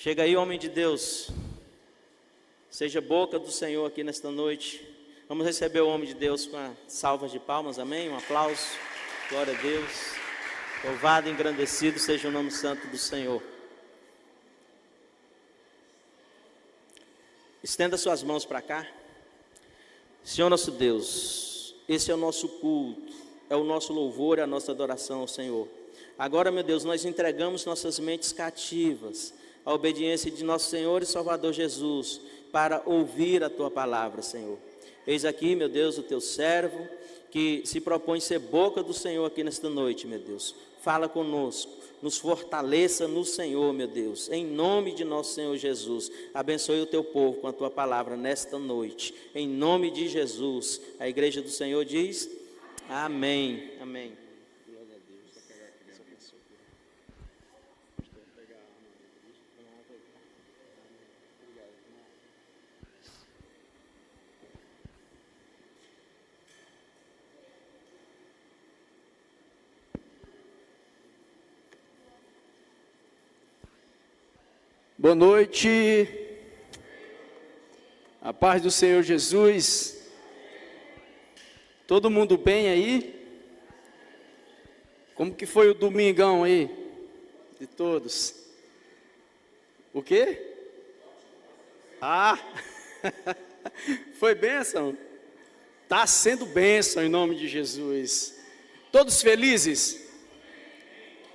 Chega aí, homem de Deus. Seja boca do Senhor aqui nesta noite. Vamos receber o homem de Deus com a salva de palmas, amém? Um aplauso, glória a Deus. Louvado e engrandecido seja o nome santo do Senhor. Estenda suas mãos para cá. Senhor nosso Deus, esse é o nosso culto, é o nosso louvor, é a nossa adoração ao Senhor. Agora, meu Deus, nós entregamos nossas mentes cativas à obediência de nosso Senhor e Salvador Jesus, para ouvir a Tua palavra, Senhor. Eis aqui, meu Deus, o Teu servo, que se propõe ser boca do Senhor aqui nesta noite, meu Deus. Fala conosco, nos fortaleça no Senhor, meu Deus, em nome de nosso Senhor Jesus. Abençoe o Teu povo com a Tua palavra nesta noite, em nome de Jesus. A igreja do Senhor diz, amém, amém. Boa noite, a paz do Senhor Jesus. Todo mundo bem aí? Como que foi o domingão aí, de todos? O quê? Foi bênção? Está sendo bênção em nome de Jesus. Todos felizes?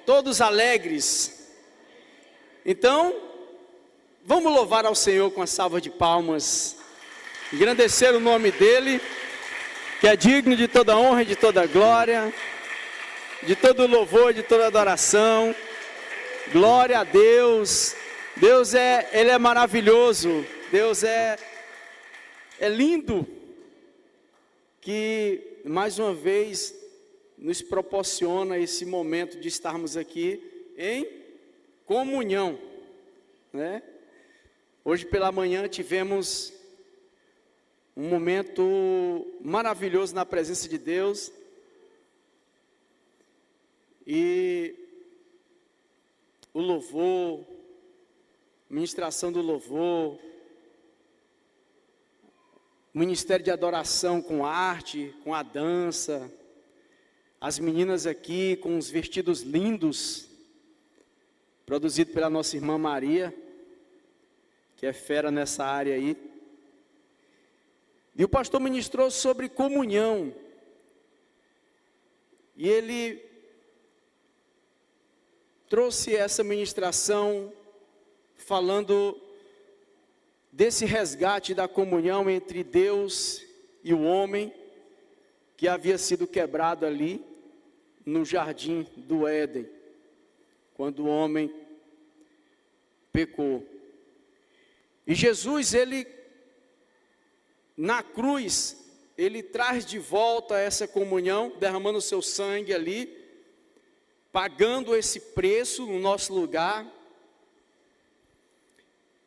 Todos alegres? Então, vamos louvar ao Senhor com a salva de palmas, engrandecer o nome dEle, que é digno de toda honra e de toda glória, de todo louvor, de toda adoração. Glória a Deus. Deus Ele é maravilhoso, Deus é lindo, que mais uma vez nos proporciona esse momento de estarmos aqui em comunhão, né? Hoje pela manhã tivemos um momento maravilhoso na presença de Deus, e o louvor, ministração do louvor, ministério de adoração com arte, com a dança, as meninas aqui com os vestidos lindos, produzido pela nossa irmã Maria, que é fera nessa área aí. E o pastor ministrou sobre comunhão, e ele trouxe essa ministração falando desse resgate da comunhão entre Deus e o homem, que havia sido quebrado ali no jardim do Éden, quando o homem pecou. E Jesus, Ele, na cruz, Ele traz de volta essa comunhão, derramando o seu sangue ali, pagando esse preço no nosso lugar,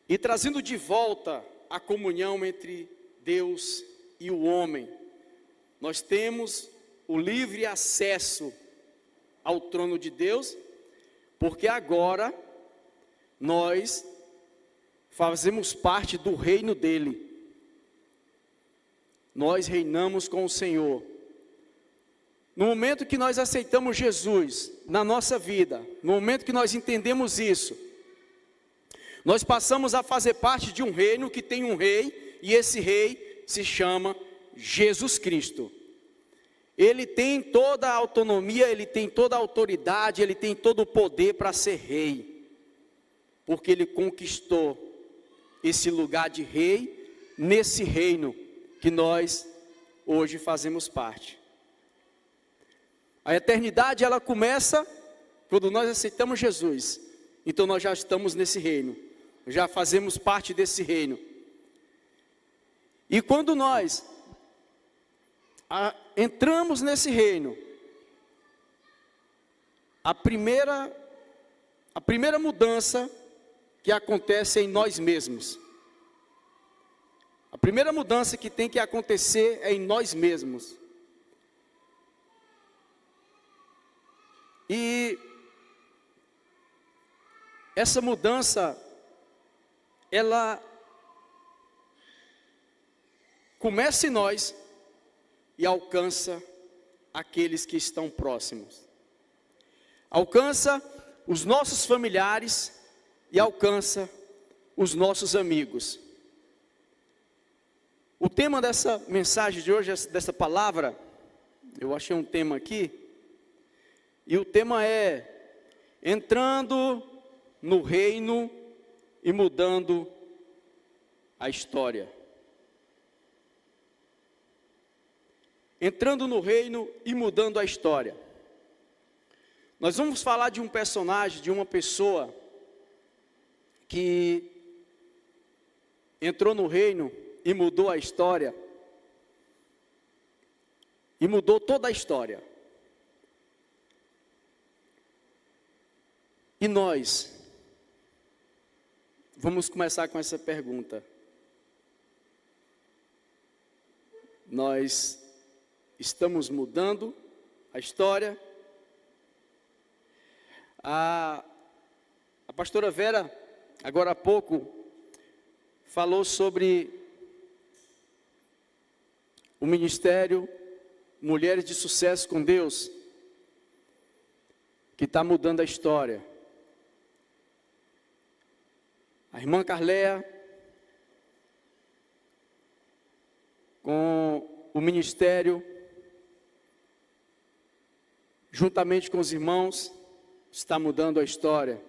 e trazendo de volta a comunhão entre Deus e o homem. Nós temos o livre acesso ao trono de Deus, porque agora nós fazemos parte do reino dele. Nós reinamos com o Senhor. No momento que nós aceitamos Jesus na nossa vida, no momento que nós entendemos isso, nós passamos a fazer parte de um reino que tem um rei, e esse rei se chama Jesus Cristo. Ele tem toda a autonomia, ele tem toda a autoridade, ele tem todo o poder para ser rei, porque ele conquistou esse lugar de rei nesse reino que nós hoje fazemos parte. A eternidade, ela começa quando nós aceitamos Jesus. Então nós já estamos nesse reino, já fazemos parte desse reino. E quando nós entramos nesse reino, a primeira mudança que acontece em nós mesmos. A primeira mudança que tem que acontecer é em nós mesmos. E essa mudança ela começa em nós e alcança aqueles que estão próximos. Alcança os nossos familiares e alcança os nossos amigos. O tema dessa mensagem de hoje, dessa palavra, eu achei um tema aqui, e o tema é entrando no reino e mudando a história. Entrando no reino e mudando a história. Nós vamos falar de um personagem, de uma pessoa que entrou no reino e mudou a história, e mudou toda a história. E nós vamos começar com essa pergunta. Nós estamos mudando a história? A pastora Vera, agora há pouco, falou sobre o ministério Mulheres de Sucesso com Deus, que está mudando a história. A irmã Carléia, com o ministério, juntamente com os irmãos, está mudando a história.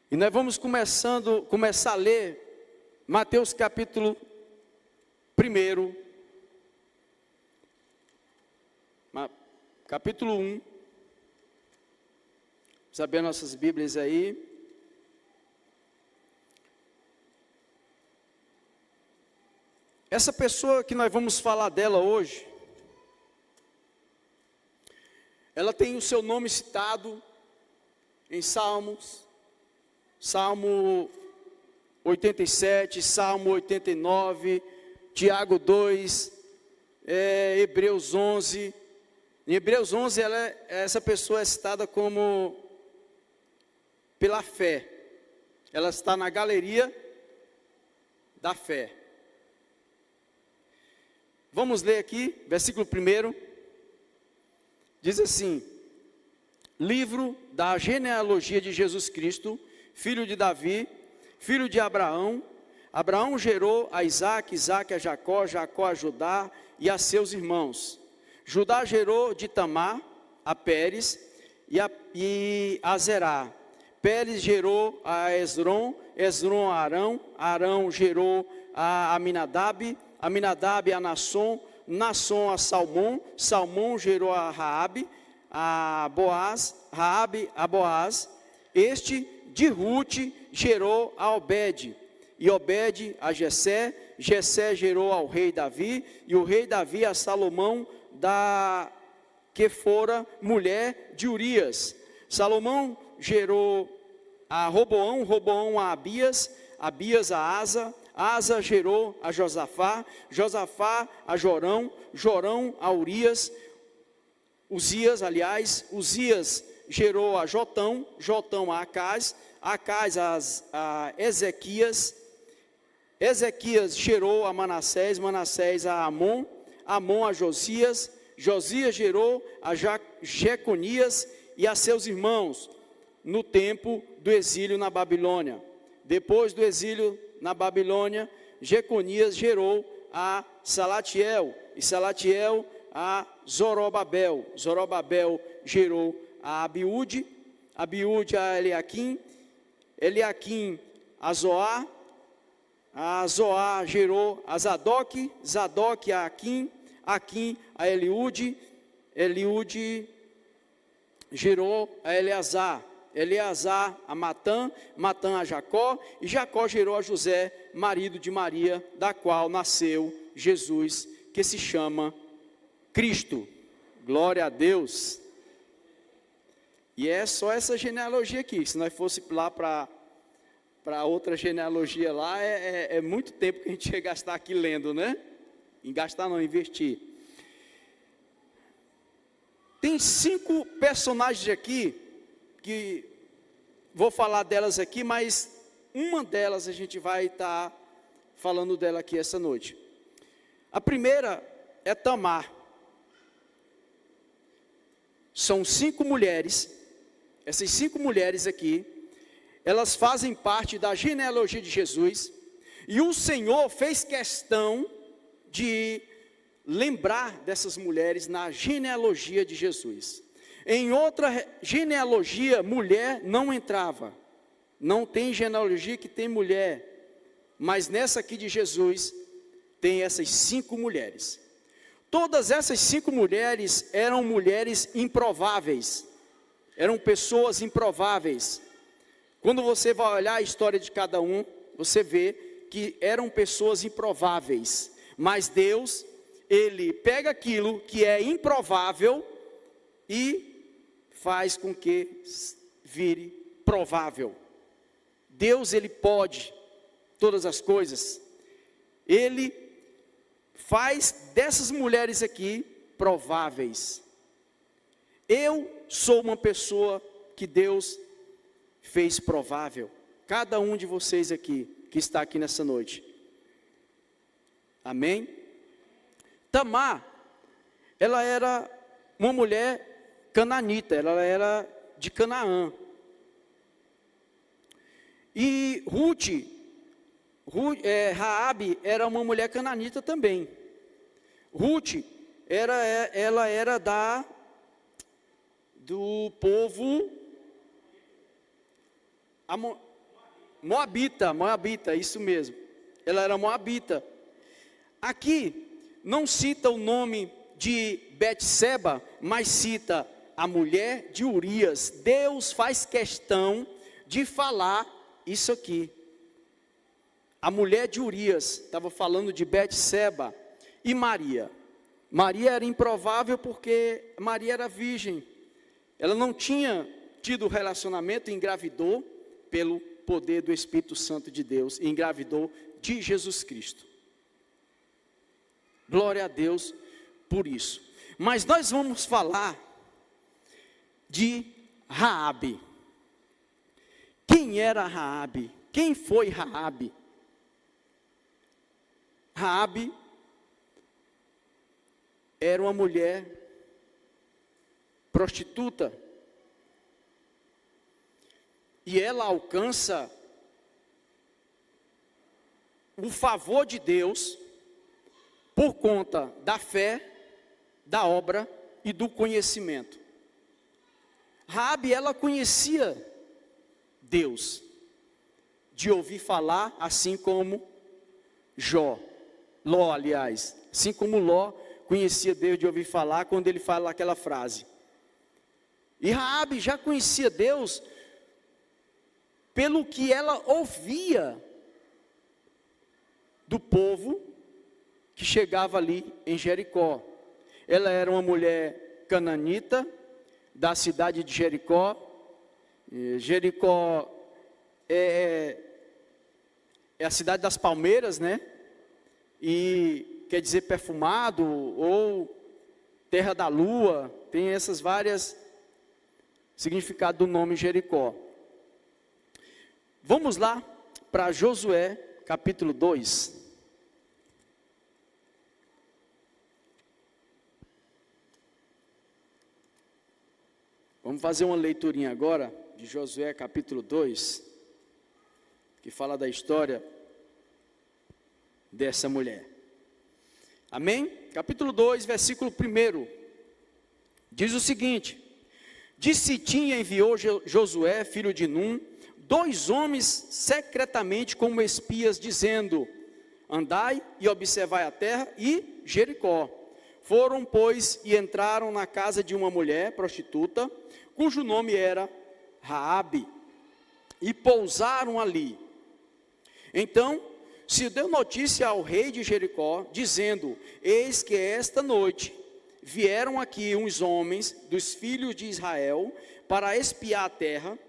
E nós vamos começar a ler Mateus capítulo 1, capítulo 1. Vamos abrir nossas Bíblias aí. Essa pessoa que nós vamos falar dela hoje, ela tem o seu nome citado em Salmos, Salmo 87, Salmo 89, Tiago 2, Hebreus 11. Em Hebreus 11, essa pessoa é citada como pela fé. Ela está na galeria da fé. Vamos ler aqui, versículo 1. Diz assim: livro da genealogia de Jesus Cristo, filho de Davi, filho de Abraão. Abraão gerou a Isaque, Isaque a Jacó, Jacó a Judá e a seus irmãos. Judá gerou de Tamar a Pérez e a Zerá. Pérez gerou a Esrom, Esrom a Arão, Arão gerou a Aminadab, Aminadab a Nasson, Nasson a Salmão, Salmão gerou a Raabe, a Boaz, Raabe a Boaz. Este de Rute gerou a Obed, e Obed a Jessé, Jessé gerou ao rei Davi, e o rei Davi a Salomão, que fora mulher de Urias. Salomão gerou a Roboão, Roboão a Abias, Abias a Asa, Asa gerou a Josafá, Josafá a Jorão, Jorão a Urias, Uzias gerou a Jotão, Jotão a Acás, Acás a Ezequias, Ezequias gerou a Manassés, Manassés a Amon, Amon a Josias, Josias gerou a Jeconias e a seus irmãos, no tempo do exílio na Babilônia. Depois do exílio na Babilônia, Jeconias gerou a Salatiel, e Salatiel a Zorobabel. Zorobabel gerou a Abiúde, Abiúde a Eliaquim, Eliaquim a Zoar gerou a Zadok, Zadok a Aquim, Aquim a Eliúde, Eliúde gerou a Eleazar, Eleazar a Matã, Matã a Jacó, e Jacó gerou a José, marido de Maria, da qual nasceu Jesus, que se chama Cristo. Glória a Deus. E é só essa genealogia aqui. Se nós fosse lá para outra genealogia lá, é muito tempo que a gente ia gastar aqui lendo, né? Em gastar não, investir. Tem 5 personagens aqui que vou falar delas aqui, mas uma delas a gente vai estar falando dela aqui essa noite. A primeira é Tamar. São 5 mulheres, essas 5 mulheres aqui, elas fazem parte da genealogia de Jesus, e o Senhor fez questão de lembrar dessas mulheres na genealogia de Jesus. Em outra genealogia, mulher não entrava. Não tem genealogia que tem mulher. Mas nessa aqui de Jesus, tem essas 5 mulheres. Todas essas 5 mulheres eram mulheres improváveis. Eram pessoas improváveis. Quando você vai olhar a história de cada um, você vê que eram pessoas improváveis. Mas Deus, Ele pega aquilo que é improvável e faz com que vire provável. Deus, Ele pode todas as coisas. Ele faz dessas mulheres aqui prováveis. Eu sou uma pessoa que Deus fez provável. Cada um de vocês aqui, que está aqui nessa noite. Amém? Tamar, ela era uma mulher cananita, ela era de Canaã. E Raabe era uma mulher cananita também. Ruth, ela era do povo Moabita, isso mesmo. Ela era Moabita. Aqui não cita o nome de Betseba, mas cita a mulher de Urias. Deus faz questão de falar isso aqui. A mulher de Urias, estava falando de Betseba. E Maria. Maria era improvável porque Maria era virgem. Ela não tinha tido relacionamento e engravidou pelo poder do Espírito Santo de Deus. E engravidou de Jesus Cristo. Glória a Deus por isso. Mas nós vamos falar de Raabe. Quem era Raabe? Quem foi Raabe? Raabe era uma mulher prostituta. E ela alcança o favor de Deus por conta da fé, da obra e do conhecimento. Raabe, ela conhecia Deus, de ouvir falar, assim como Ló, aliás, assim como Ló conhecia Deus de ouvir falar, quando ele fala aquela frase. E Raabe já conhecia Deus pelo que ela ouvia do povo que chegava ali em Jericó. Ela era uma mulher cananita, da cidade de Jericó. Jericó é a cidade das palmeiras, né? E quer dizer perfumado, ou terra da lua, tem essas várias significados do nome Jericó. Vamos lá para Josué, capítulo 2. Vamos fazer uma leiturinha agora de Josué capítulo 2, que fala da história dessa mulher. Amém? Capítulo 2, versículo 1. Diz o seguinte: de Sitim enviou Josué, filho de Num, 2 homens secretamente como espias, dizendo: andai e observai a terra e Jericó. Foram, pois, e entraram na casa de uma mulher prostituta, cujo nome era Raabe, e pousaram ali. Então se deu notícia ao rei de Jericó, dizendo: eis que esta noite vieram aqui uns homens dos filhos de Israel para espiar a terra.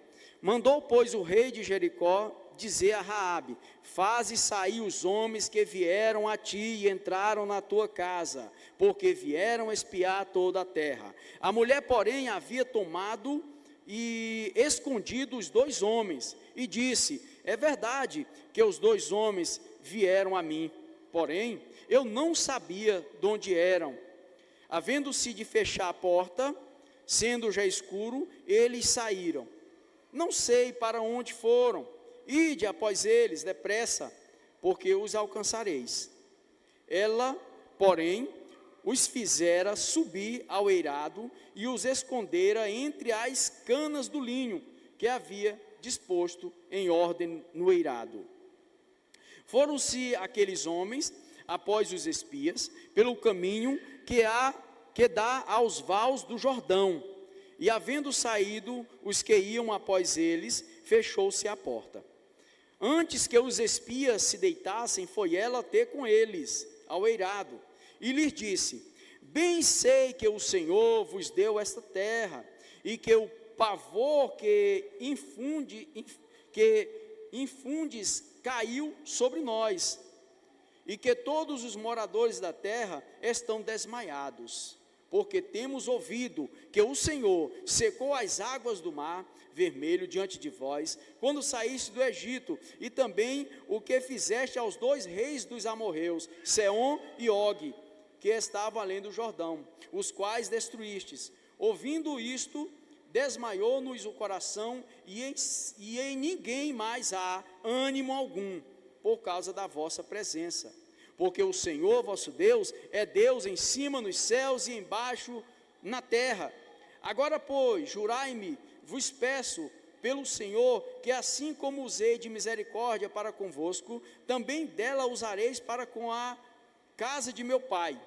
Mandou, pois, o rei de Jericó dizer a Raabe: faze sair os homens que vieram a ti e entraram na tua casa, porque vieram espiar toda a terra. A mulher, porém, havia tomado e escondido os 2 homens, e disse: é verdade que os 2 homens vieram a mim, porém eu não sabia de onde eram. Havendo-se de fechar a porta, sendo já escuro, eles saíram. Não sei para onde foram. Ide após eles depressa, porque os alcançareis. Ela, porém, os fizera subir ao eirado e os escondera entre as canas do linho que havia disposto em ordem no eirado. Foram-se aqueles homens após os espias pelo caminho que dá aos vales do Jordão, e havendo saído os que iam após eles, fechou-se a porta. Antes que os espias se deitassem, foi ela ter com eles ao eirado, e lhes disse: bem sei que o Senhor vos deu esta terra, e que o pavor que infundes caiu sobre nós, e que todos os moradores da terra estão desmaiados, porque temos ouvido que o Senhor secou as águas do mar Vermelho diante de vós, quando saíste do Egito, e também o que fizeste aos 2 reis dos amorreus, Seom e Og, que estavam além do Jordão, os quais destruístes. Ouvindo isto, desmaiou-nos o coração, e em ninguém mais há ânimo algum, por causa da vossa presença. Porque o Senhor vosso Deus é Deus em cima nos céus e embaixo na terra. Agora, pois, jurai-me, vos peço, pelo Senhor, que assim como usei de misericórdia para convosco, também dela usareis para com a casa de meu pai,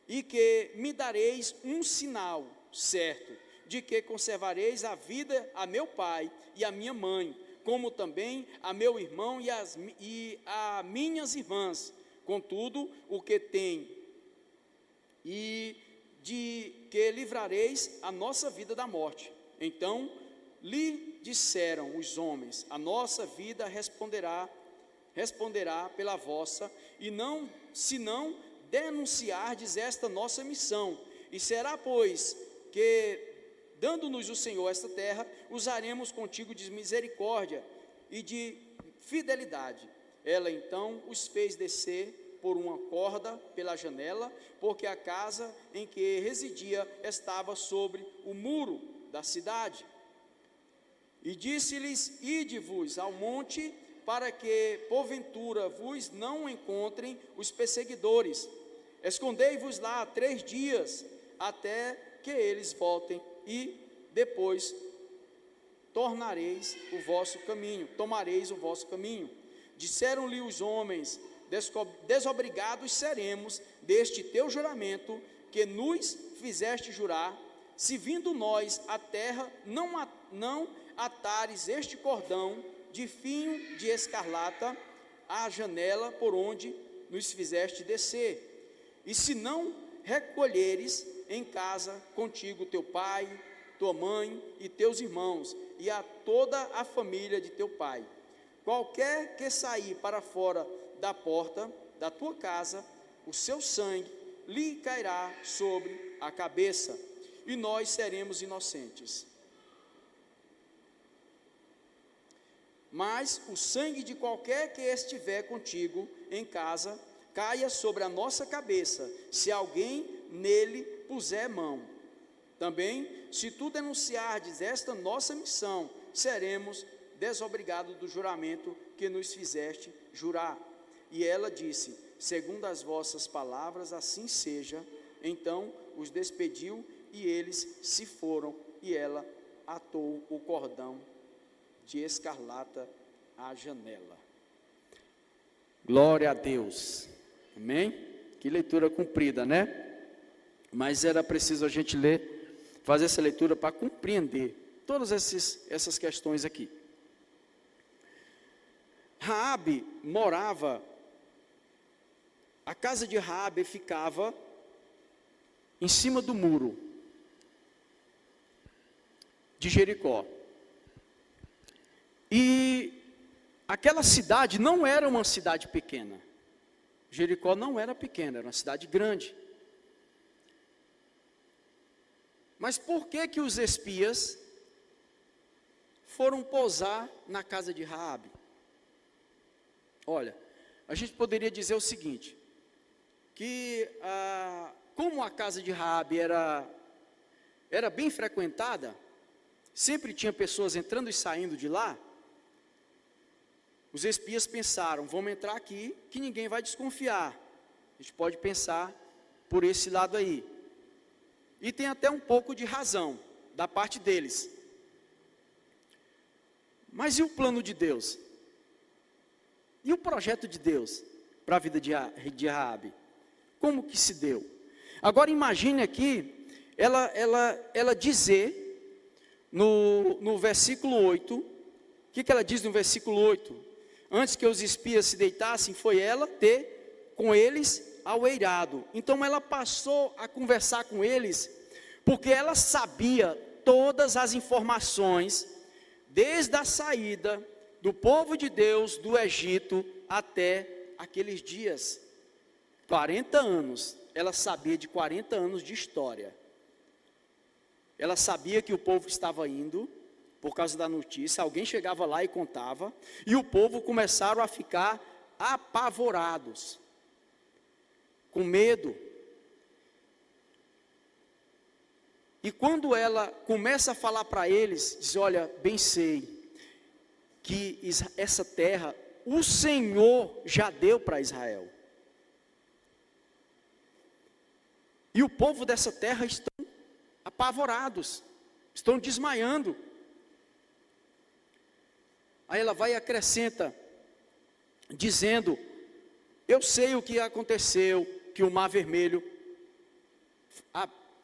e que me dareis um sinal certo, de que conservareis a vida a meu pai e a minha mãe, como também a meu irmão e a minhas irmãs, contudo, o que tem, e de que livrareis a nossa vida da morte. Então lhe disseram os homens: a nossa vida responderá pela vossa, e não, se não denunciardes esta nossa missão. E será, pois, que, dando-nos o Senhor esta terra, usaremos contigo de misericórdia e de fidelidade. Ela então os fez descer por uma corda pela janela, porque a casa em que residia estava sobre o muro da cidade. E disse-lhes: ide-vos ao monte, para que porventura vos não encontrem os perseguidores. Escondei-vos lá 3 dias, até que eles voltem, e depois tomareis o vosso caminho. Disseram-lhe os homens: desobrigados seremos deste teu juramento que nos fizeste jurar, se vindo nós à terra não atares este cordão de fio de escarlata à janela por onde nos fizeste descer, e se não recolheres em casa contigo teu pai, tua mãe e teus irmãos, e a toda a família de teu pai. Qualquer que sair para fora da porta da tua casa, o seu sangue lhe cairá sobre a cabeça, e nós seremos inocentes. Mas o sangue de qualquer que estiver contigo em casa, caia sobre a nossa cabeça, se alguém nele puser mão. Também, se tu denunciardes esta nossa missão, seremos desobrigados do juramento que nos fizeste jurar. E ela disse: segundo as vossas palavras, assim seja. Então os despediu, e eles se foram, e ela atou o cordão de escarlata à janela. Glória a Deus, amém? Que leitura comprida, né? Mas era preciso a gente ler, fazer essa leitura para compreender todas essas questões aqui. Raabe morava, a casa de Raabe ficava em cima do muro de Jericó. E aquela cidade não era uma cidade pequena. Jericó não era pequena, era uma cidade grande. Mas por que os espias foram pousar na casa de Raabe. Olha, a gente poderia dizer o seguinte, que como a casa de Raabe era bem frequentada, sempre tinha pessoas entrando e saindo de lá, os espias pensaram, vamos entrar aqui que ninguém vai desconfiar. A gente pode pensar por esse lado aí. E tem até um pouco de razão da parte deles. Mas e o plano de Deus? E o projeto de Deus para a vida de Raabe? Como que se deu? Agora imagine aqui, ela dizer no versículo 8, o que ela diz no versículo 8? Antes que os espias se deitassem, foi ela ter com eles ao eirado. Então ela passou a conversar com eles, porque ela sabia todas as informações, desde a saída do povo de Deus do Egito até aqueles dias. 40 anos, ela sabia de 40 anos de história. Ela sabia que o povo estava indo, por causa da notícia, alguém chegava lá e contava, e o povo começaram a ficar apavorados, com medo. E quando ela começa a falar para eles, diz, olha, bem sei, que essa terra, o Senhor já deu para Israel. E o povo dessa terra estão apavorados, estão desmaiando. Aí ela vai e acrescenta, dizendo, eu sei o que aconteceu, que o Mar Vermelho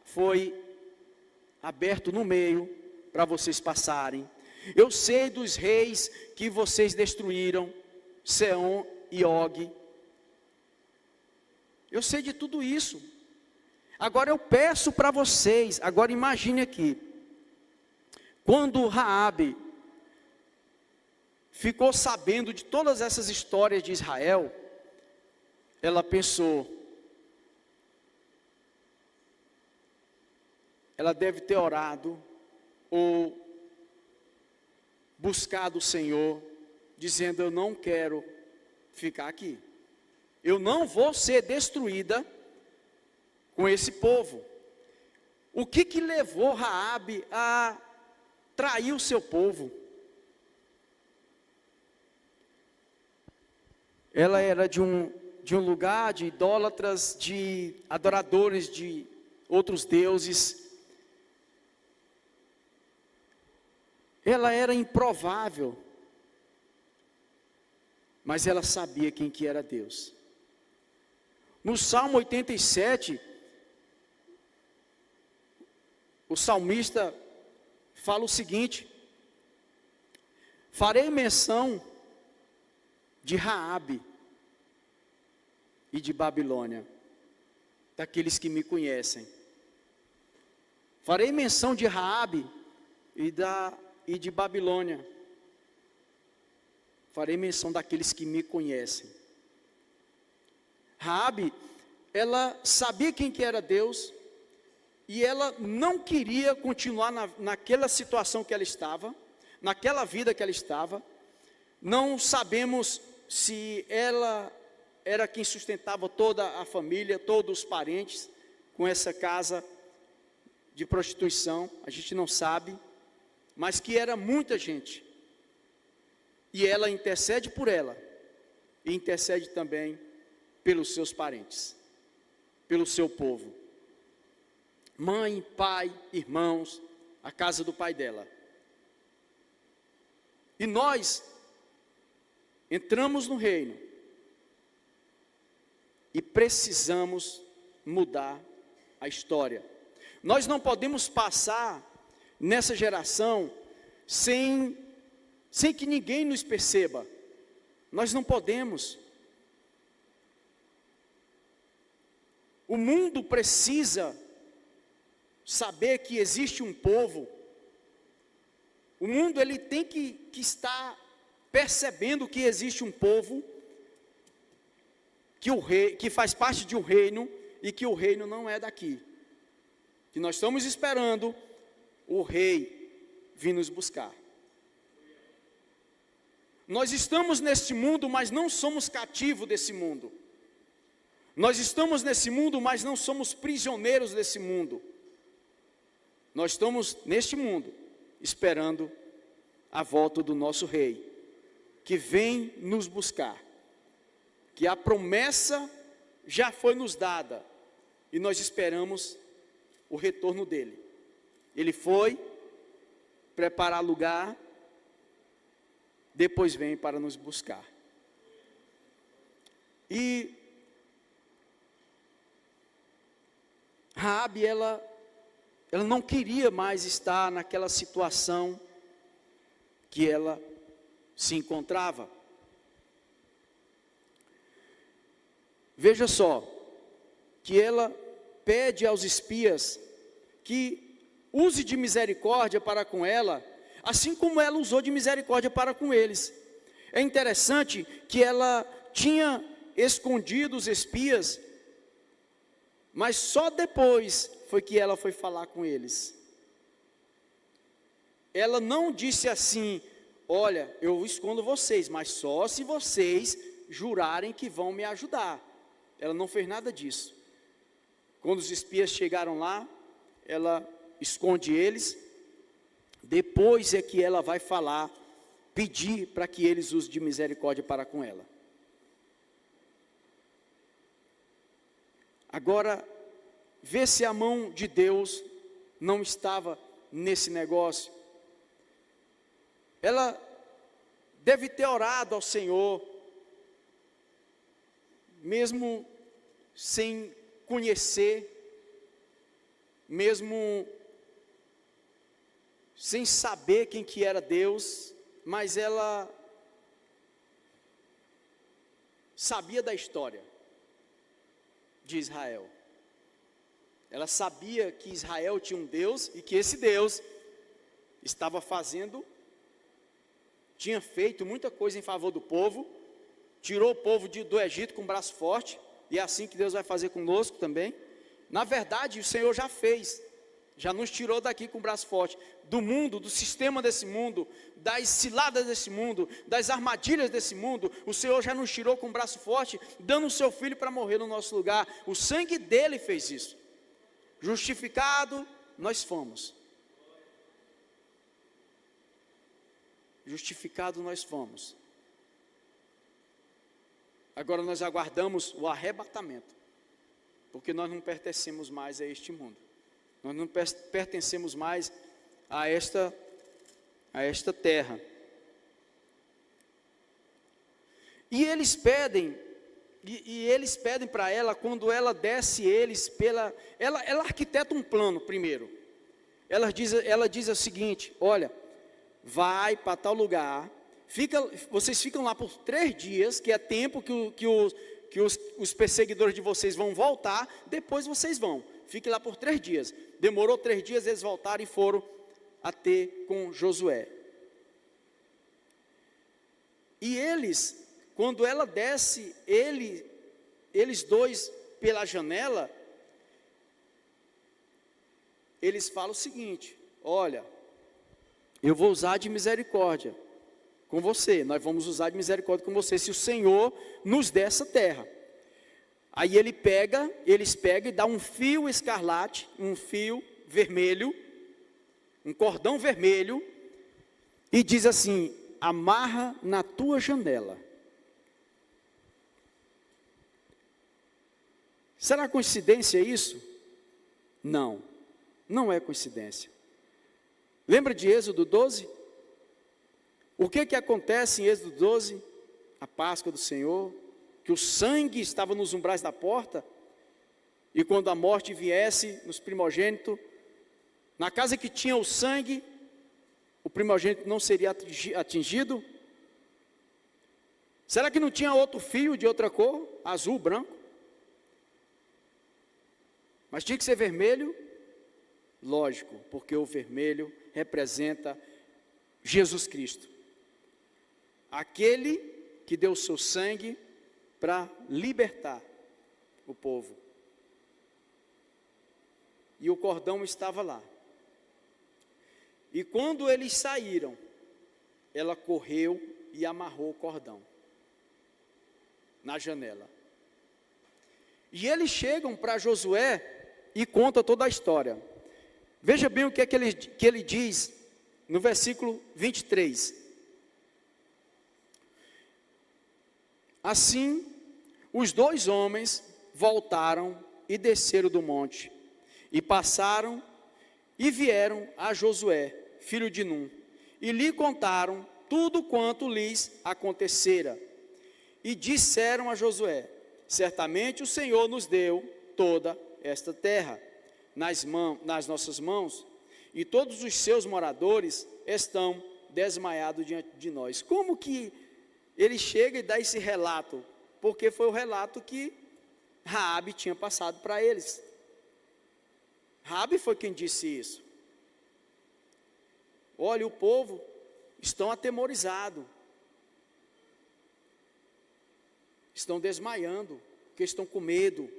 foi aberto no meio, para vocês passarem. Eu sei dos reis que vocês destruíram, Seom e Og. Eu sei de tudo isso. Agora eu peço para vocês, agora imagine aqui, quando Raabe ficou sabendo de todas essas histórias de Israel, ela pensou, ela deve ter orado, ou buscado o Senhor, dizendo, eu não quero ficar aqui, eu não vou ser destruída com esse povo. O que levou Raabe a trair o seu povo? Ela era de um lugar de idólatras, de adoradores de outros deuses. Ela era improvável, mas ela sabia quem que era Deus. No Salmo 87, o salmista fala o seguinte, farei menção de Raabe e de Babilônia, daqueles que me conhecem. Farei menção de Raabe e de Babilônia. Farei menção daqueles que me conhecem. Raabe, ela sabia quem que era Deus, e ela não queria continuar naquela situação que ela estava, naquela vida que ela estava. Não sabemos se ela era quem sustentava toda a família, todos os parentes, com essa casa de prostituição, a gente não sabe, mas que era muita gente, e ela intercede por ela, e intercede também pelos seus parentes, pelo seu povo, mãe, pai, irmãos, a casa do pai dela. E nós entramos no reino, e precisamos mudar a história. Nós não podemos passar nessa geração sem que ninguém nos perceba. Nós não podemos. O mundo precisa saber que existe um povo. O mundo ele tem que estar percebendo que existe um povo, que faz parte de um reino, e que o reino não é daqui. Que nós estamos esperando o rei vir nos buscar. Nós estamos neste mundo, mas não somos cativos desse mundo. Nós estamos nesse mundo, mas não somos prisioneiros desse mundo. Nós estamos neste mundo, esperando a volta do nosso Rei, que vem nos buscar, que a promessa já foi nos dada, e nós esperamos o retorno dele. Ele foi preparar lugar, depois vem para nos buscar. E Raabe, ela não queria mais estar naquela situação que ela se encontrava. Veja só, que ela pede aos espias que use de misericórdia para com ela, assim como ela usou de misericórdia para com eles. É interessante que ela tinha escondido os espias, mas só depois foi que ela foi falar com eles. Ela não disse assim: olha, eu escondo vocês, mas só se vocês jurarem que vão me ajudar. Ela não fez nada disso. Quando os espias chegaram lá, ela esconde eles. Depois é que ela vai falar, pedir para que eles usem de misericórdia para com ela. Agora, vê se a mão de Deus não estava nesse negócio. Ela deve ter orado ao Senhor, mesmo sem conhecer, mesmo sem saber quem que era Deus, mas ela sabia da história de Israel. Ela sabia que Israel tinha um Deus e que esse Deus estava tinha feito muita coisa em favor do povo, tirou o povo do Egito com o braço forte, e é assim que Deus vai fazer conosco também. Na verdade, o Senhor já fez, já nos tirou daqui com o braço forte, do mundo, do sistema desse mundo, das ciladas desse mundo, das armadilhas desse mundo. O Senhor já nos tirou com o braço forte, dando o seu filho para morrer no nosso lugar. O sangue dele fez isso. Justificado, nós fomos. Justificado nós fomos. Agora nós aguardamos o arrebatamento, porque nós não pertencemos mais a este mundo. Nós não pertencemos mais a esta terra. E eles pedem, eles pedem para ela, quando ela desce ela arquiteta um plano primeiro. Ela diz o seguinte: olha, vai para tal lugar, vocês ficam lá por 3 dias, que é tempo que os perseguidores de vocês vão voltar, depois vocês vão. Fiquem lá por 3 dias. Demorou 3 dias, eles voltaram e foram a ter com Josué. E eles, quando ela desce, eles dois pela janela, eles falam o seguinte: olha, eu vou usar de misericórdia com você, nós vamos usar de misericórdia com você, se o Senhor nos der essa terra. Aí eles pegam e dá um fio escarlate, um fio vermelho, um cordão vermelho, e diz assim: amarra na tua janela. Será coincidência isso? Não, não é coincidência. Lembra de Êxodo 12? O que acontece em Êxodo 12? A Páscoa do Senhor, que o sangue estava nos umbrais da porta, e quando a morte viesse nos primogênitos, na casa que tinha o sangue, o primogênito não seria atingido? Será que não tinha outro fio de outra cor, azul, branco? Mas tinha que ser vermelho? Lógico, porque o vermelho representa Jesus Cristo, aquele que deu o seu sangue para libertar o povo. E o cordão estava lá. E quando eles saíram, ela correu e amarrou o cordão na janela. E eles chegam para Josué e contam toda a história. Veja bem o que é que ele diz no versículo 23. Assim, os dois homens voltaram e desceram do monte, e passaram e vieram a Josué, filho de Num, e lhe contaram tudo quanto lhes acontecera. E disseram a Josué: certamente o Senhor nos deu toda esta terra nas nossas mãos, e todos os seus moradores estão desmaiados diante de nós. Como que ele chega e dá esse relato? Porque foi o relato que Raabe tinha passado para eles. Raabe foi quem disse isso. Olha, o povo estão atemorizados, estão desmaiando, porque estão com medo,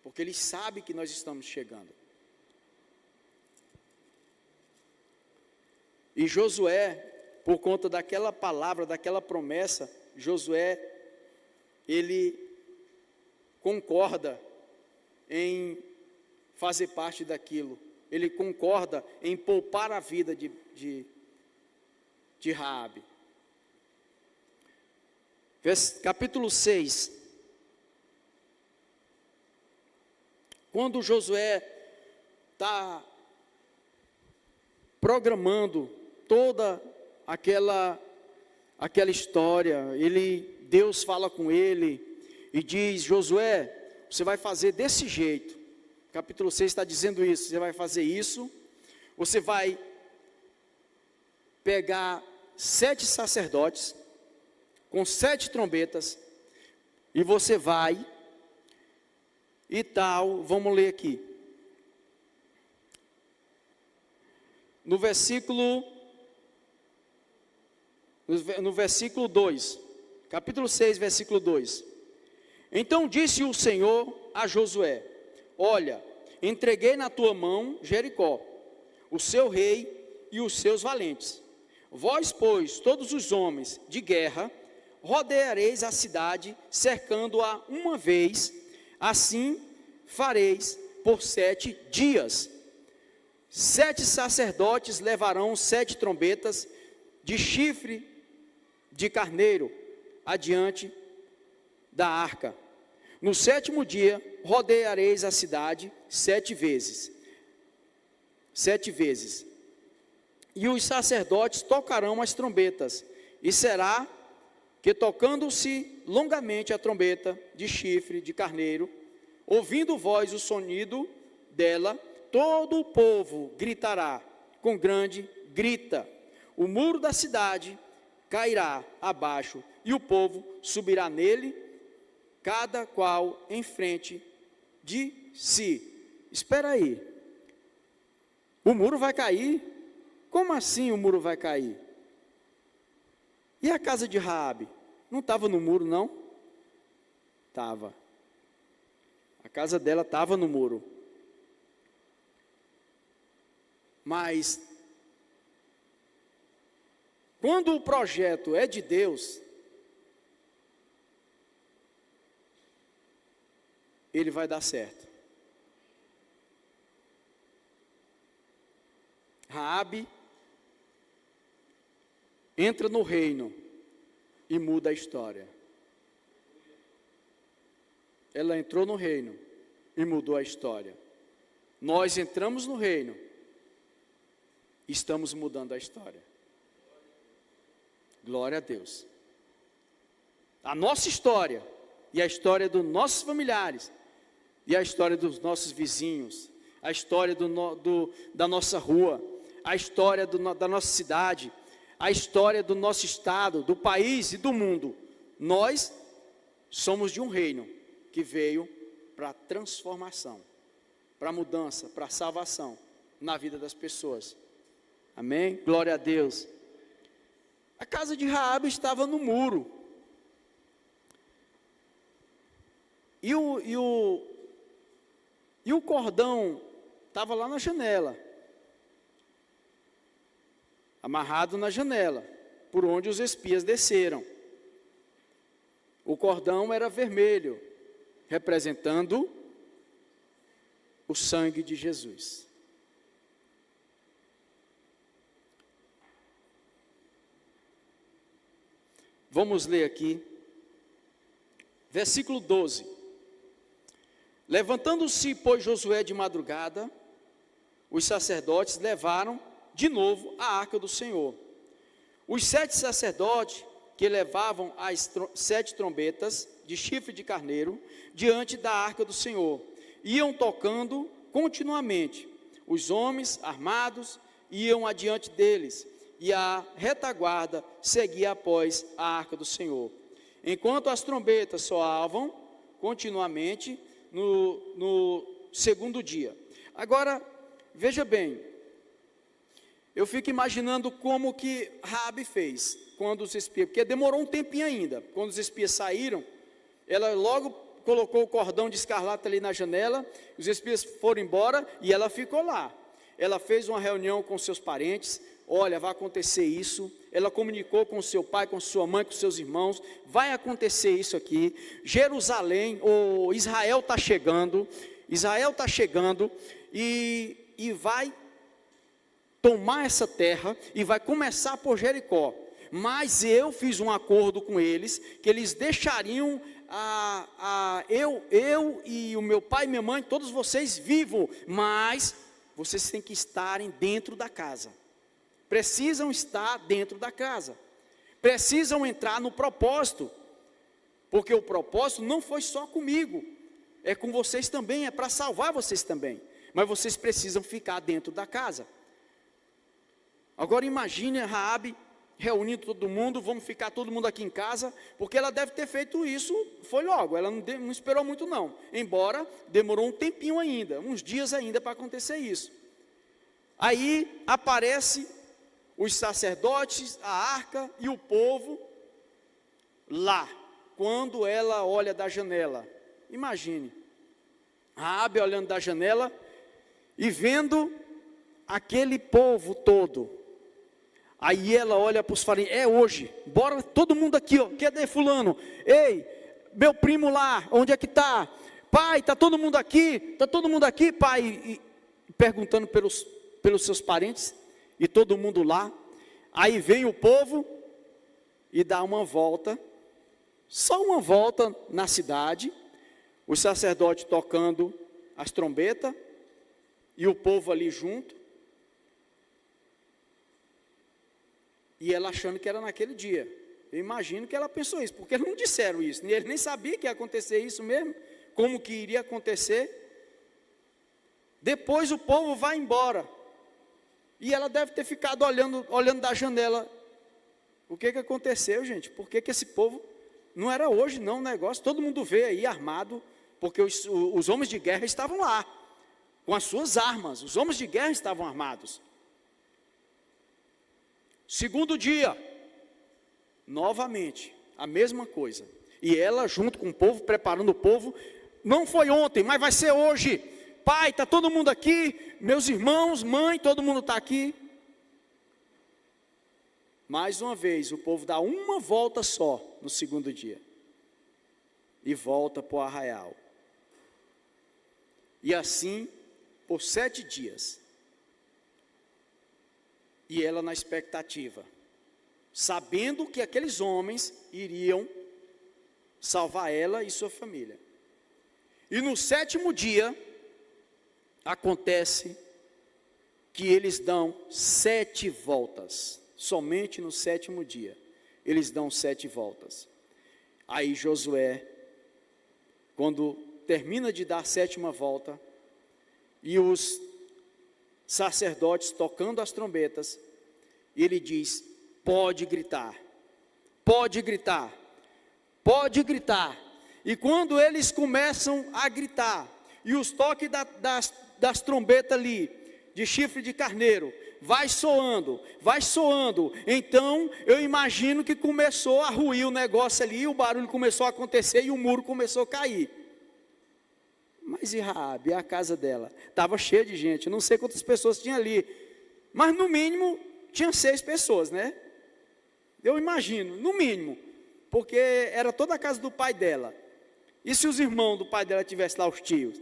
porque eles sabem que nós estamos chegando. E Josué, por conta daquela palavra, daquela promessa, Josué, ele concorda em fazer parte daquilo. Ele concorda em poupar a vida de Raabe. Capítulo 6. Quando Josué está programando toda aquela história, Deus fala com ele e diz: Josué, você vai fazer desse jeito. Capítulo 6 está dizendo isso. Você vai fazer isso. Você vai pegar 7 sacerdotes com 7 trombetas, e você vai e tal. Vamos ler aqui no versículo 2, capítulo 6, versículo 2. Então disse o Senhor a Josué: olha, entreguei na tua mão Jericó, o seu rei e os seus valentes. Vós, pois, todos os homens de guerra, rodeareis a cidade, cercando-a uma vez. Assim fareis por 7 dias. 7 sacerdotes levarão 7 trombetas de chifre de carneiro adiante da arca. No 7º dia, rodeareis a cidade 7 vezes. 7 vezes. E os sacerdotes tocarão as trombetas, e será que, tocando-se longamente a trombeta de chifre de carneiro, ouvindo vós o sonido dela, todo o povo gritará com grande grita. O muro da cidade cairá abaixo, e o povo subirá nele, cada qual em frente de si. Espera aí, o muro vai cair? Como assim o muro vai cair? E a casa de Raabe? Não estava no muro, não? Estava. A casa dela estava no muro. Mas, quando o projeto é de Deus, ele vai dar certo. Raabe entra no reino e muda a história. Ela entrou no reino e mudou a história. Nós entramos no reino e estamos mudando a história. Glória a Deus. A nossa história e a história dos nossos familiares e a história dos nossos vizinhos, a história da nossa rua, a história da nossa cidade, a história do nosso estado, do país e do mundo. Nós somos de um reino que veio para transformação, para mudança, para salvação na vida das pessoas. Amém? Glória a Deus. A casa de Raabe estava no muro. E o cordão estava lá na janela, amarrado na janela. por onde os espias desceram. O cordão era vermelho, representando o sangue de Jesus. Vamos ler aqui, versículo 12. Levantando-se, pois, Josué de madrugada, os sacerdotes levaram de novo a arca do Senhor. Os 7 sacerdotes que levavam as 7 trombetas de chifre de carneiro diante da arca do Senhor iam tocando continuamente. Os homens armados iam adiante deles, e a retaguarda seguia após a arca do Senhor. Enquanto as trombetas soavam continuamente no segundo dia. Agora, veja bem, eu fico imaginando como que Raabe fez quando os espias, porque demorou um tempinho ainda. Quando os espias saíram, ela logo colocou o cordão de escarlata ali na janela, os espias foram embora e ela ficou lá. Ela fez uma reunião com seus parentes, olha, vai acontecer isso. Ela comunicou com seu pai, com sua mãe, com seus irmãos, vai acontecer isso aqui. Jerusalém, ou Israel está chegando e vai tomar essa terra e vai começar por Jericó. Mas eu fiz um acordo com eles, que eles deixariam eu e o meu pai e minha mãe, todos vocês vivos, mas vocês têm que estarem dentro da casa. Precisam estar dentro da casa. Precisam entrar no propósito, porque o propósito não foi só comigo, é com vocês também, é para salvar vocês também. Mas vocês precisam ficar dentro da casa. Agora imagine a Raabe reunindo todo mundo, vamos ficar todo mundo aqui em casa, porque ela deve ter feito isso, foi logo, ela não esperou muito não, embora demorou um tempinho ainda, uns dias ainda para acontecer isso. Aí aparece os sacerdotes, a arca e o povo lá, quando ela olha da janela. Imagine, Raabe olhando da janela e vendo aquele povo todo. Aí ela olha para os fariseus, é hoje, bora todo mundo aqui, ó, cadê fulano? Ei, meu primo lá, onde é que está? Pai, está todo mundo aqui? Está todo mundo aqui, pai? E perguntando pelos seus parentes, e todo mundo lá. Aí vem o povo e dá uma volta, só uma volta na cidade, os sacerdotes tocando as trombetas, e o povo ali junto, e ela achando que era naquele dia. Eu imagino que ela pensou isso, porque eles não disseram isso, eles nem sabiam que ia acontecer isso mesmo, como que iria acontecer. Depois o povo vai embora, e ela deve ter ficado olhando da janela. O que aconteceu, gente? Por que esse povo, não era hoje não o negócio, todo mundo vê aí armado, porque os homens de guerra estavam lá, com as suas armas, os homens de guerra estavam armados. Segundo dia, novamente, a mesma coisa, e ela junto com o povo, preparando o povo, não foi ontem, mas vai ser hoje, pai, está todo mundo aqui, meus irmãos, mãe, todo mundo está aqui. Mais uma vez, o povo dá uma volta só no segundo dia, e volta para o arraial, e assim, por 7 dias, e ela na expectativa, sabendo que aqueles homens iriam salvar ela e sua família. E no 7º dia, acontece que eles dão 7 voltas, somente no 7º dia, eles dão 7 voltas. Aí Josué, quando termina de dar a 7ª volta, e os sacerdotes tocando as trombetas, ele diz, pode gritar, pode gritar, pode gritar. E quando eles começam a gritar, e os toques das trombetas ali, de chifre de carneiro, vai soando, então eu imagino que começou a ruir o negócio ali, o barulho começou a acontecer e o muro começou a cair. Mas e Raabe, a casa dela, estava cheia de gente, eu não sei quantas pessoas tinha ali, mas no mínimo tinha 6 pessoas, né? Eu imagino, no mínimo, porque era toda a casa do pai dela. E se os irmãos do pai dela tivessem lá, os tios,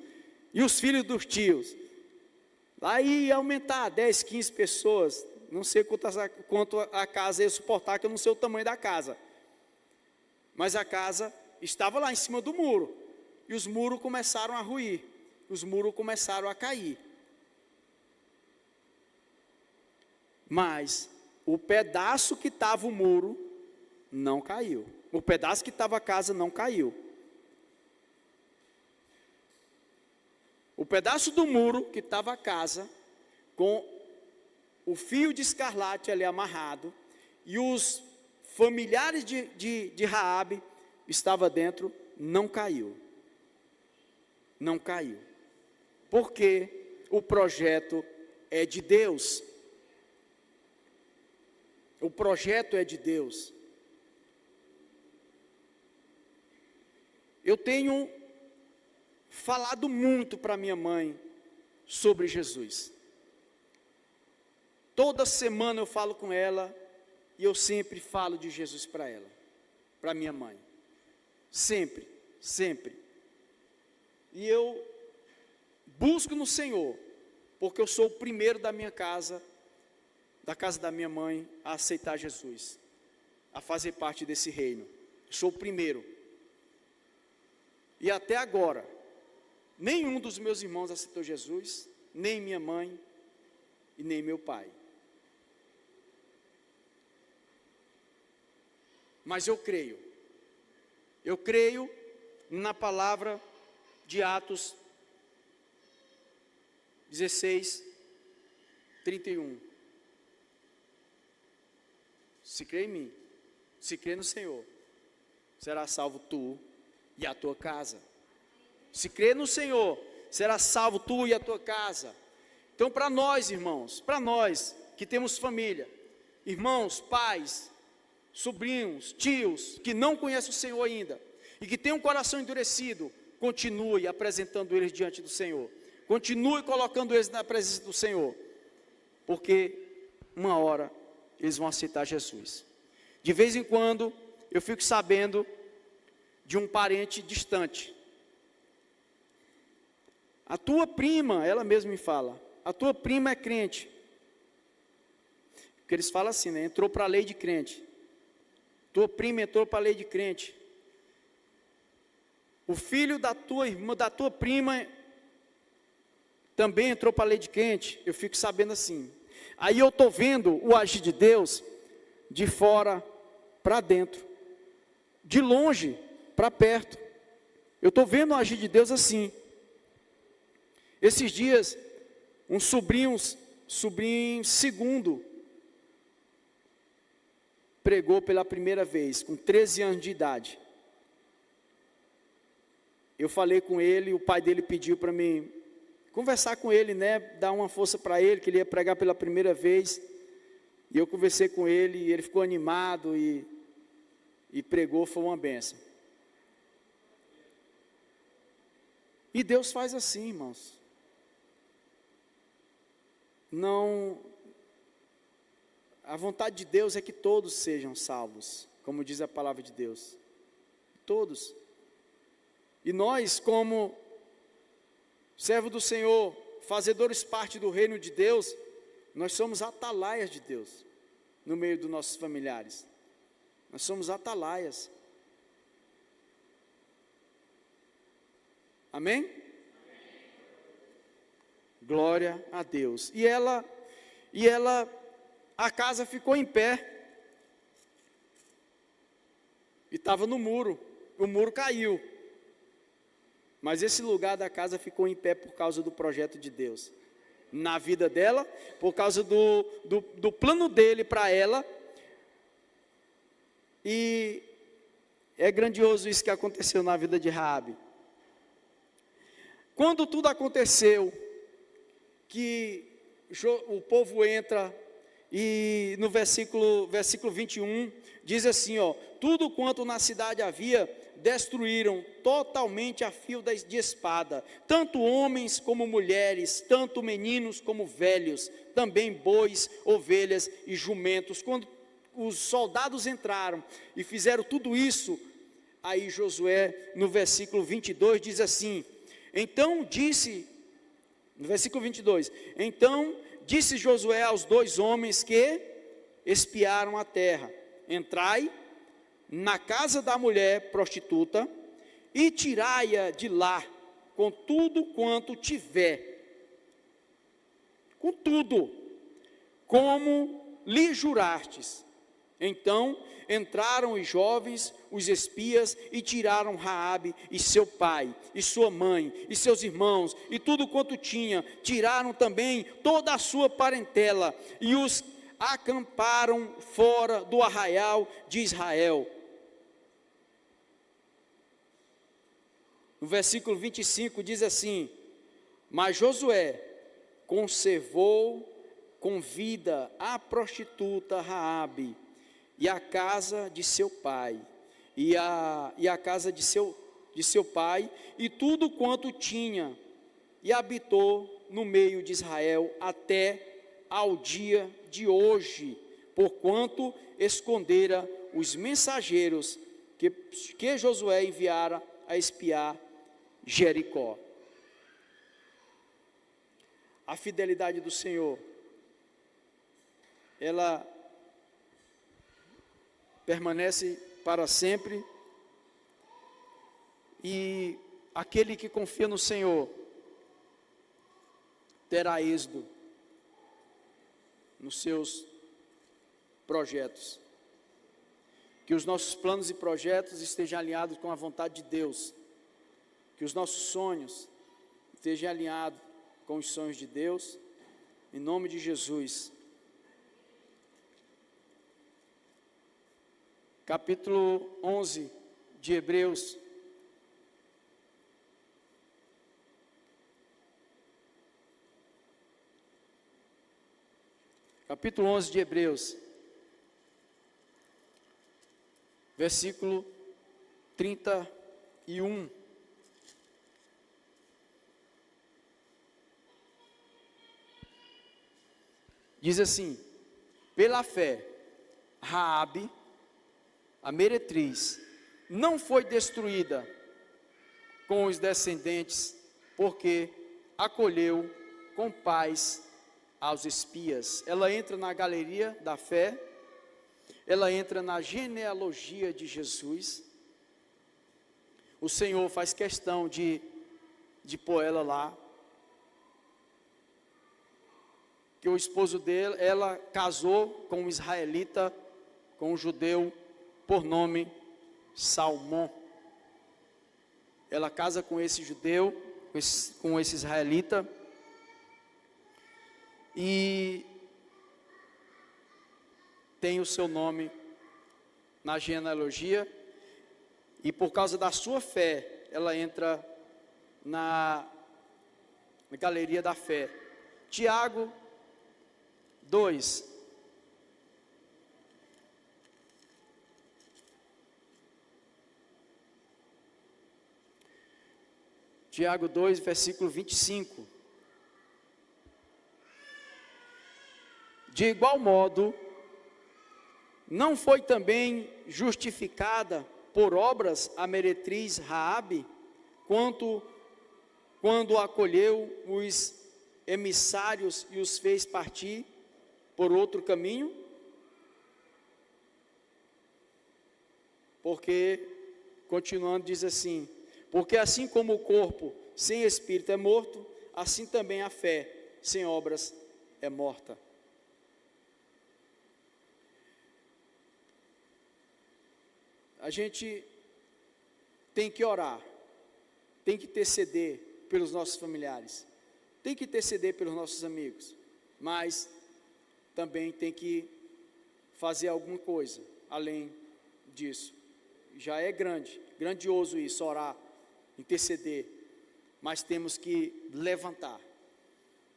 e os filhos dos tios, lá ia aumentar 10, 15 pessoas, não sei quanto a casa ia suportar, que eu não sei o tamanho da casa. Mas a casa estava lá em cima do muro, e os muros começaram a ruir, os muros começaram a cair. Mas o pedaço que estava o muro não caiu. O pedaço que estava a casa não caiu. O pedaço do muro que estava a casa, com o fio de escarlate ali amarrado, e os familiares de Raabe estava dentro, não caiu. Não caiu. Porque o projeto é de Deus. O projeto é de Deus. Eu tenho falado muito para minha mãe sobre Jesus. Toda semana eu falo com ela e eu sempre falo de Jesus para ela, para minha mãe. Sempre, sempre. E eu busco no Senhor, porque eu sou o primeiro da minha casa, da casa da minha mãe, a aceitar Jesus, a fazer parte desse reino. Eu sou o primeiro. E até agora, nenhum dos meus irmãos aceitou Jesus, nem minha mãe e nem meu pai. Mas eu creio na palavra de Atos 16, 31. Se crê em mim, se crê no Senhor, será salvo tu e a tua casa. Se crê no Senhor, será salvo tu e a tua casa. Então, para nós, irmãos, para nós que temos família, irmãos, pais, sobrinhos, tios, que não conhecem o Senhor ainda, e que têm um coração endurecido, continue apresentando eles diante do Senhor, continue colocando eles na presença do Senhor, porque uma hora eles vão aceitar Jesus. De vez em quando, eu fico sabendo de um parente distante. A tua prima, ela mesma me fala, a tua prima é crente. Porque eles falam assim, né? Entrou para a lei de crente. Tua prima entrou para a lei de crente. O filho da tua irmã, da tua prima, também entrou para a lei de crente. Eu fico sabendo assim. Aí eu estou vendo o agir de Deus de fora para dentro, de longe para perto. Eu estou vendo o agir de Deus assim. Esses dias, um sobrinho segundo, pregou pela primeira vez, com 13 anos de idade. Eu falei com ele, o pai dele pediu para mim conversar com ele, né, dar uma força para ele, que ele ia pregar pela primeira vez. E eu conversei com ele, e ele ficou animado e pregou, foi uma bênção. E Deus faz assim, irmãos. Não, a vontade de Deus é que todos sejam salvos, como diz a palavra de Deus. Todos. E nós, como servo do Senhor, fazedores parte do reino de Deus, nós somos atalaias de Deus, no meio dos nossos familiares. Nós somos atalaias. Amém? Glória a Deus. E a casa ficou em pé. E estava no muro. O muro caiu. Mas esse lugar da casa ficou em pé por causa do projeto de Deus na vida dela, por causa do plano dele para ela. E é grandioso isso que aconteceu na vida de Raabe. Quando tudo aconteceu, que o povo entra, e no versículo 21, diz assim, ó: tudo quanto na cidade havia, destruíram totalmente a fio de espada, tanto homens como mulheres, tanto meninos como velhos, também bois, ovelhas e jumentos. Quando os soldados entraram e fizeram tudo isso, aí Josué, no versículo 22, diz assim, então disse, no versículo 22, então disse Josué aos 2 homens que espiaram a terra, entrai na casa da mulher prostituta e tirai-a de lá, com tudo quanto tiver, com tudo, como lhe jurastes. Então entraram os jovens, os espias, e tiraram Raabe e seu pai, e sua mãe, e seus irmãos, e tudo quanto tinha. Tiraram também toda a sua parentela, e os acamparam fora do arraial de Israel. No versículo 25 diz assim, mas Josué conservou com vida a prostituta Raabe, e a casa de seu pai, e a casa de seu pai, e tudo quanto tinha, e habitou no meio de Israel até ao dia de hoje, porquanto escondera os mensageiros que Josué enviara a espiar Jericó. A fidelidade do Senhor, ela permanece para sempre, e aquele que confia no Senhor terá êxito nos seus projetos. Que os nossos planos e projetos estejam alinhados com a vontade de Deus, que os nossos sonhos estejam alinhados com os sonhos de Deus, em nome de Jesus. Capítulo 11 de Hebreus. Capítulo 11 de Hebreus. Versículo 31. Diz assim, pela fé, Raabe, a meretriz, não foi destruída com os descendentes, porque acolheu com paz aos espias. Ela entra na galeria da fé, ela entra na genealogia de Jesus. O Senhor faz questão de pôr ela lá, que o esposo dela, ela casou com um israelita, com um judeu, por nome Salmão. Ela casa com esse judeu, com esse israelita, e tem o seu nome na genealogia, e por causa da sua fé, ela entra na galeria da fé. Tiago 2. Tiago 2, versículo 25. De igual modo, não foi também justificada por obras a meretriz Raabe, quando acolheu os emissários e os fez partir por outro caminho? Porque, continuando, diz assim, porque assim como o corpo sem espírito é morto, assim também a fé sem obras é morta. A gente tem que orar, tem que interceder pelos nossos familiares, tem que interceder pelos nossos amigos, mas também tem que fazer alguma coisa além disso. Já é grandioso isso, orar, interceder, mas temos que levantar,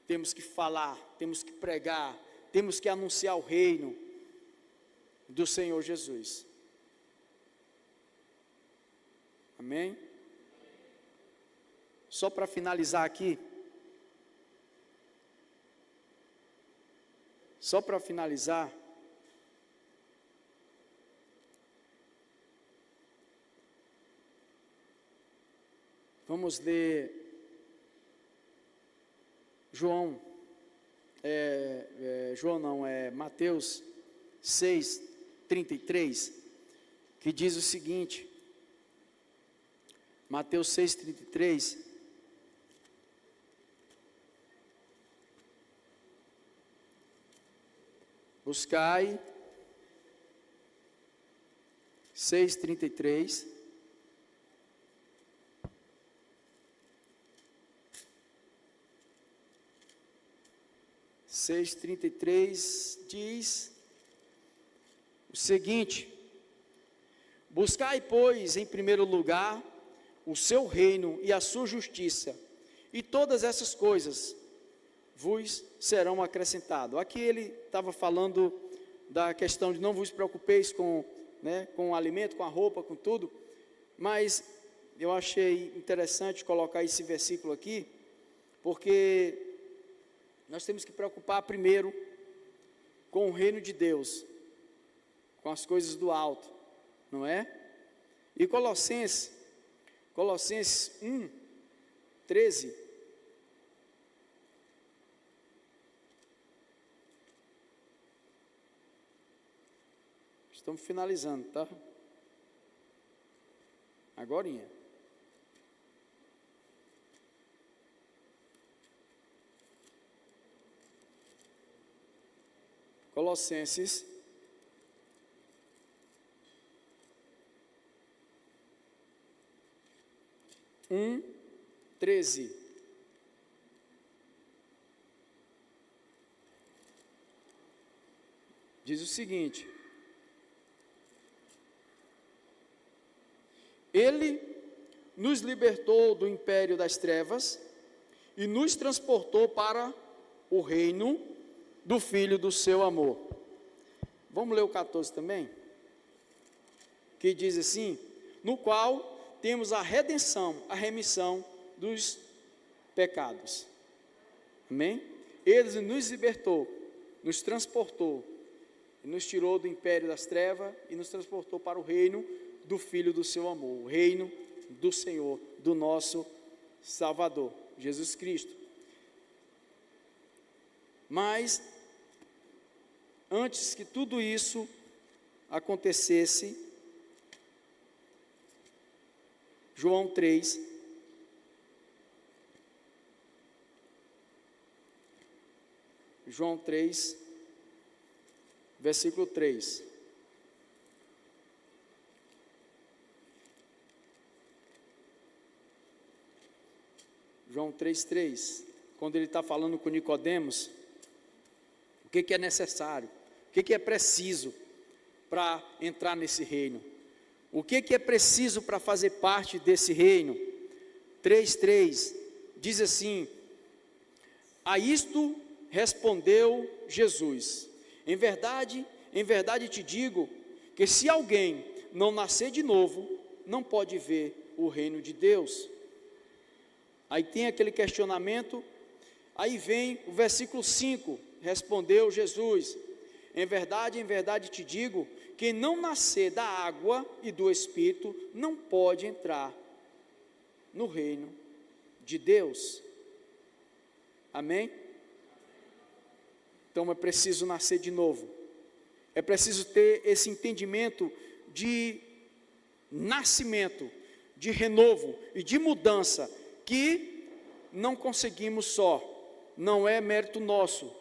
temos que falar, temos que pregar, temos que anunciar o reino do Senhor Jesus. Amém? Só para finalizar aqui, Vamos ler Mateus 6:33, que diz o seguinte, Mateus 6:33, buscai, 6:33, diz o seguinte: buscai, pois, em primeiro lugar o seu reino e a sua justiça, e todas essas coisas vos serão acrescentadas. Aqui ele estava falando da questão de não vos preocupeis com o alimento, com a roupa, com tudo, mas eu achei interessante colocar esse versículo aqui, porque nós temos que preocupar primeiro com o reino de Deus, com as coisas do alto, não é? E Colossenses 1:13, estamos finalizando, tá? Agorinha. Colossenses 1:13. Diz o seguinte: Ele nos libertou do império das trevas e nos transportou para o reino do Filho do seu amor. Vamos ler o 14 também? Que diz assim: no qual temos a redenção, a remissão dos pecados. Amém? Ele nos libertou, nos transportou, nos tirou do império das trevas e nos transportou para o reino do Filho do seu amor, o reino do Senhor, do nosso Salvador, Jesus Cristo. Mas, antes que tudo isso acontecesse, João 3, versículo 3. João 3:3, quando ele está falando com Nicodemos, o que é necessário, o que é preciso para entrar nesse reino, o que é preciso para fazer parte desse reino. 3:3 diz assim: a isto respondeu Jesus: em verdade te digo, que se alguém não nascer de novo, não pode ver o reino de Deus. Aí tem aquele questionamento, aí vem o versículo 5, respondeu Jesus: em verdade te digo, quem não nascer da água e do Espírito, não pode entrar no reino de Deus. Amém? Então é preciso nascer de novo, é preciso ter esse entendimento de nascimento, de renovo e de mudança, que não conseguimos só, não é mérito nosso,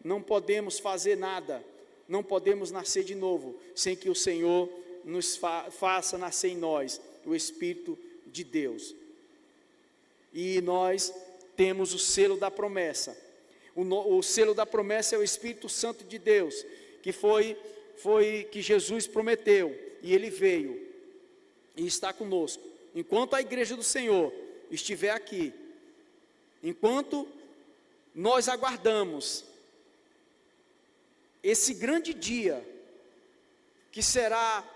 não podemos fazer nada, não podemos nascer de novo, sem que o Senhor nos faça nascer em nós o Espírito de Deus. E nós temos o selo da promessa, o selo da promessa é o Espírito Santo de Deus, que foi que Jesus prometeu, e Ele veio, e está conosco, enquanto a igreja do Senhor estiver aqui, enquanto nós aguardamos esse grande dia, que será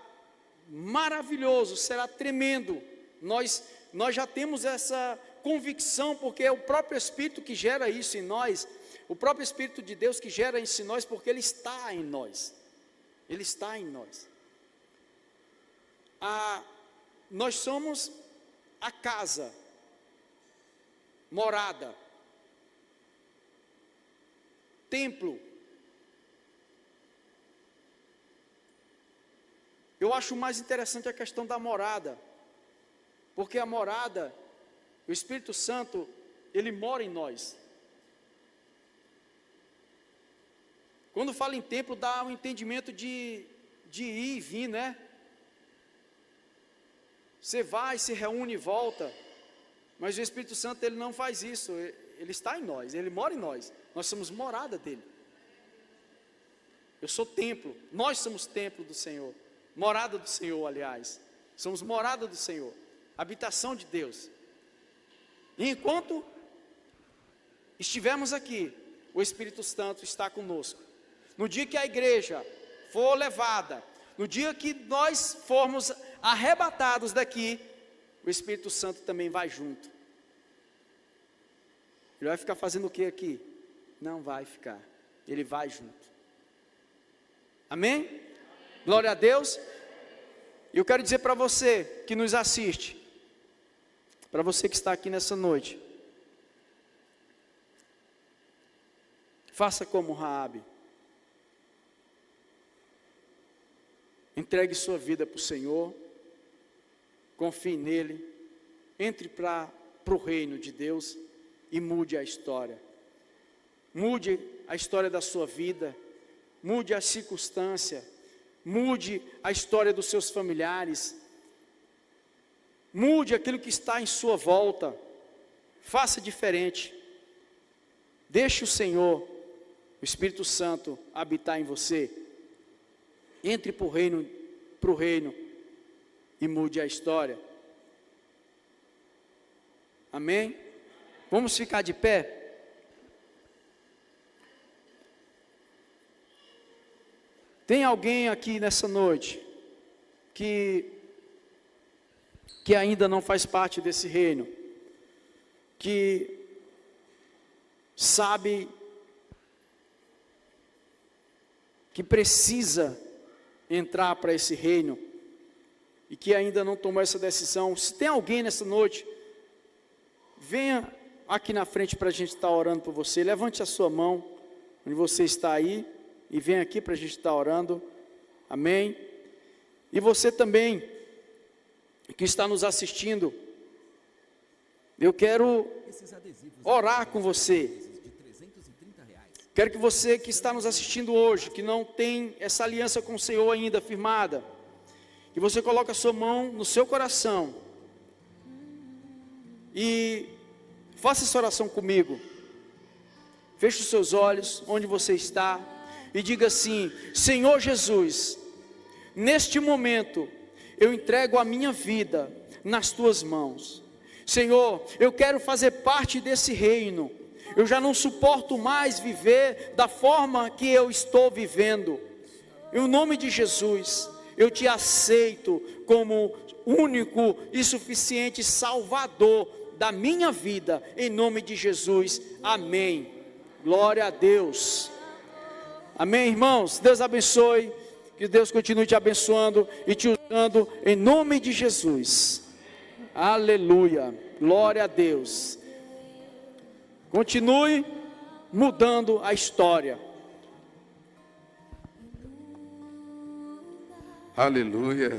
maravilhoso, será tremendo, nós já temos essa convicção, porque é o próprio Espírito que gera isso em nós, o próprio Espírito de Deus que gera isso em nós, porque Ele está em nós, Ele está em nós. Nós somos a casa morada, templo. Eu acho mais interessante a questão da morada, porque a morada, o Espírito Santo, ele mora em nós. Quando fala em templo, dá um entendimento de ir e vir, né? Você vai, se reúne e volta, mas o Espírito Santo, ele não faz isso, ele está em nós, ele mora em nós, nós somos morada dele. Eu sou templo, nós somos templo do Senhor, morada do Senhor, aliás, somos morada do Senhor, habitação de Deus. E enquanto estivermos aqui, o Espírito Santo está conosco. No dia que a igreja for levada, no dia que nós formos arrebatados daqui, o Espírito Santo também vai junto. Ele vai ficar fazendo o que aqui? Não vai ficar, ele vai junto. Amém? Glória a Deus. E eu quero dizer para você que nos assiste, para você que está aqui nessa noite, faça como Raabe. Entregue sua vida para o Senhor, confie nele, entre para o reino de Deus e mude a história. Mude a história da sua vida, mude a circunstância, mude a história dos seus familiares, mude aquilo que está em sua volta, faça diferente. Deixe o Senhor, o Espírito Santo, habitar em você. Entre para o reino e mude a história. Amém? Vamos ficar de pé? Tem alguém aqui nessa noite que ainda não faz parte desse reino, que sabe que precisa entrar para esse reino e que ainda não tomou essa decisão? Se tem alguém nessa noite, venha aqui na frente para a gente estar orando por você. Levante a sua mão onde você está aí e venha aqui para a gente estar orando. Amém? E você também que está nos assistindo, eu quero orar com você. Quero que você que está nos assistindo hoje, que não tem essa aliança com o Senhor ainda firmada, que você coloque a sua mão no seu coração e faça essa oração comigo. Feche os seus olhos onde você está e diga assim: Senhor Jesus, neste momento eu entrego a minha vida nas tuas mãos. Senhor, eu quero fazer parte desse reino. Eu já não suporto mais viver da forma que eu estou vivendo. Em nome de Jesus, eu te aceito como único e suficiente Salvador da minha vida. Em nome de Jesus, amém. Glória a Deus. Amém, irmãos? Deus abençoe. Que Deus continue te abençoando e te usando em nome de Jesus. Aleluia. Glória a Deus. Continue mudando a história. Aleluia.